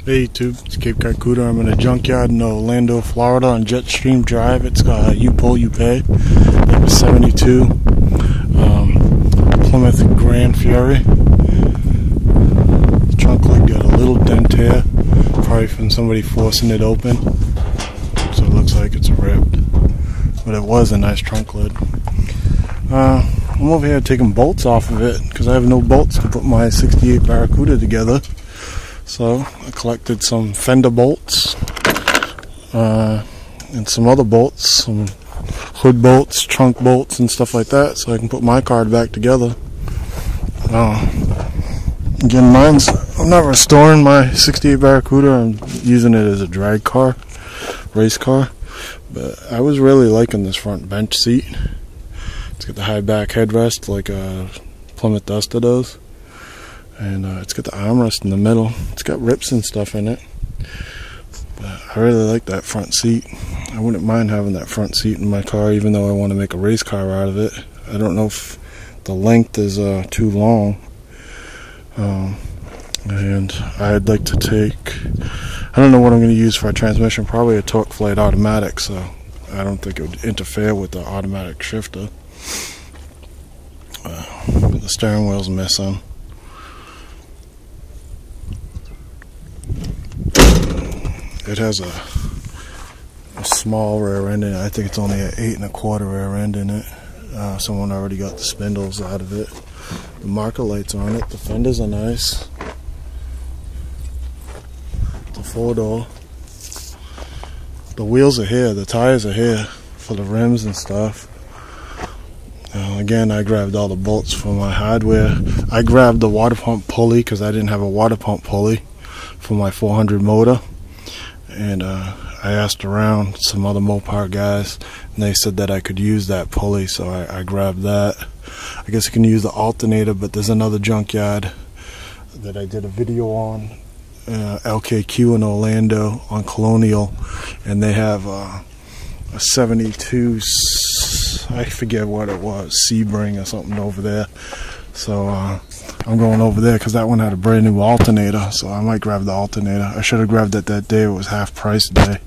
Hey YouTube, it's Cape Cooter. I'm in a junkyard in Orlando, Florida on Jetstream Drive. It's got you pull, you pay. It was 72 Plymouth Grand Fury. The trunk lid got a little dent here, probably from somebody forcing it open. So it looks like it's ripped, but it was a nice trunk lid. I'm over here taking bolts off of it because I have no bolts to put my 68 Barracuda together. So I collected some fender bolts and some other bolts, some hood bolts, trunk bolts and stuff like that, so I can put my car back together. Again, I'm not restoring my 68 Barracuda, I'm using it as a drag car, race car. But I was really liking this front bench seat. It's got the high back headrest like a Plymouth Duster does. And it's got the armrest in the middle. It's got rips and stuff in it. But I really like that front seat. I wouldn't mind having that front seat in my car, even though I want to make a race car out of it. I don't know if the length is too long. And I'd like to take, I don't know what I'm going to use for a transmission, probably a torque flight automatic, so I don't think it would interfere with the automatic shifter. But the steering wheel's missing. It has a small rear end in it. I think it's only an 8 1/4 rear end in it. Someone already got the spindles out of it. The marker lights on it. The fenders are nice. It's a 4-door. The wheels are here. The tires are here for the rims and stuff. Again, I grabbed all the bolts for my hardware. I grabbed the water pump pulley because I didn't have a water pump pulley for my 400 motor. And I asked around some other Mopar guys, and they said that I could use that pulley, so I grabbed that. I guess I can use the alternator, but there's another junkyard that I did a video on, LKQ in Orlando on Colonial, and they have a 72, I forget what it was, Sebring or something over there. So I'm going over there because that one had a brand new alternator, so I might grab the alternator. I should have grabbed it that day. It was half price day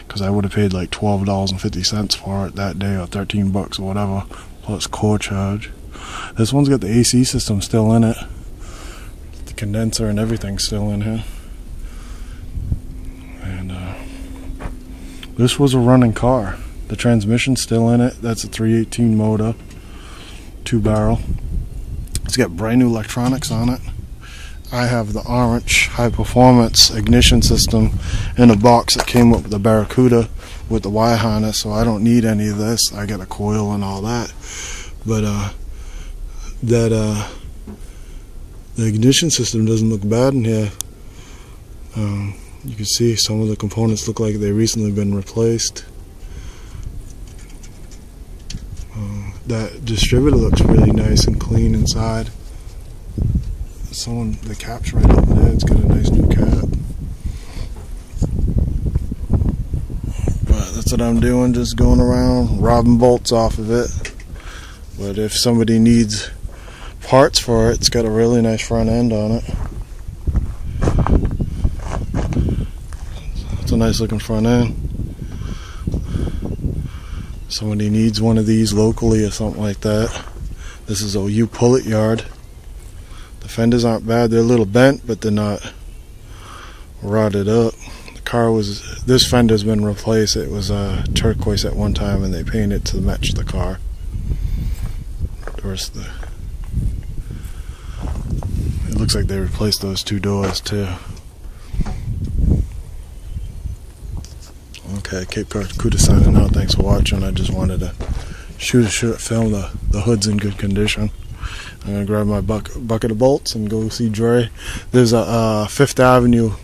because I would have paid like $12.50 for it that day, or $13 or whatever, plus core charge. This one's got the AC system still in it. The condenser and everything's still in here. And this was a running car. The transmission's still in it. That's a 318 motor, 2-barrel. It's got brand new electronics on it. I have the orange high performance ignition system in a box that came with the Barracuda with the wire harness, so I don't need any of this. I got a coil and all that. But the ignition system doesn't look bad in here. You can see some of the components look like they've recently been replaced. That distributor looks really nice and clean inside. The cap's right over there. It's got a nice new cap. But that's what I'm doing, just going around robbing bolts off of it. But if somebody needs parts for it, it's got a really nice front end on it. It's a nice looking front end. Somebody needs one of these locally or something like that. This is a you pull it yard. The fenders aren't bad. They're a little bent, but they're not rotted up. The car was, this fender's been replaced. It was turquoise at one time, and they painted it to match the car. It looks like they replaced those 2 doors too. Okay, Cape Cooter signing out. Thanks for watching. I just wanted to shoot a short film. The hood's in good condition. I'm going to grab my bucket of bolts and go see Dre. There's a 5th Avenue,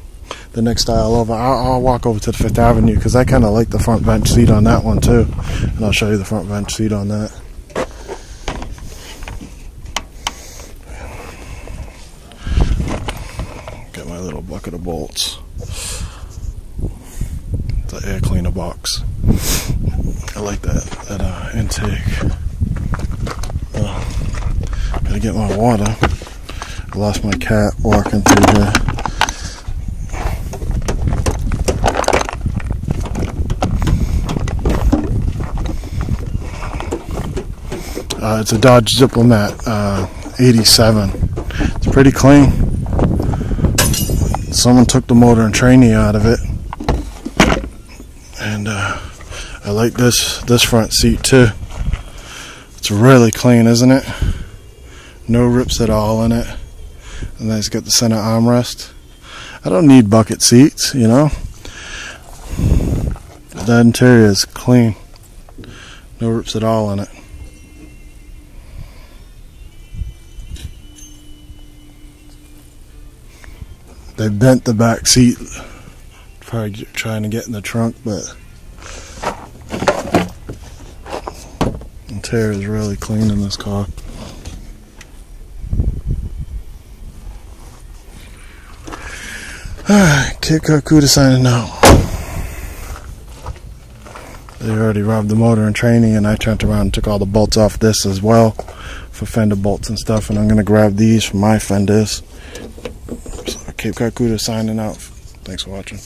the next aisle over. I'll walk over to the 5th Avenue because I kind of like the front bench seat on that one too. And I'll show you the front bench seat on that. Got my little bucket of bolts. The air cleaner box. I like that intake. Gotta get my water. I lost my cat walking through here. It's a Dodge Diplomat 87. It's pretty clean. Someone took the motor and training out of it. And I like this front seat too. It's really clean, isn't it? No rips at all in it. And then it's got the center armrest. I don't need bucket seats, you know. The interior is clean. No rips at all in it. They bent the back seat. Probably trying to get in the trunk, but the interior is really clean in this car. Alright, Cape Cod signing out. They already robbed the motor and training, and I turned around and took all the bolts off this as well for fender bolts and stuff, and I'm going to grab these for my fenders. So Cape Cod signing out. Thanks for watching.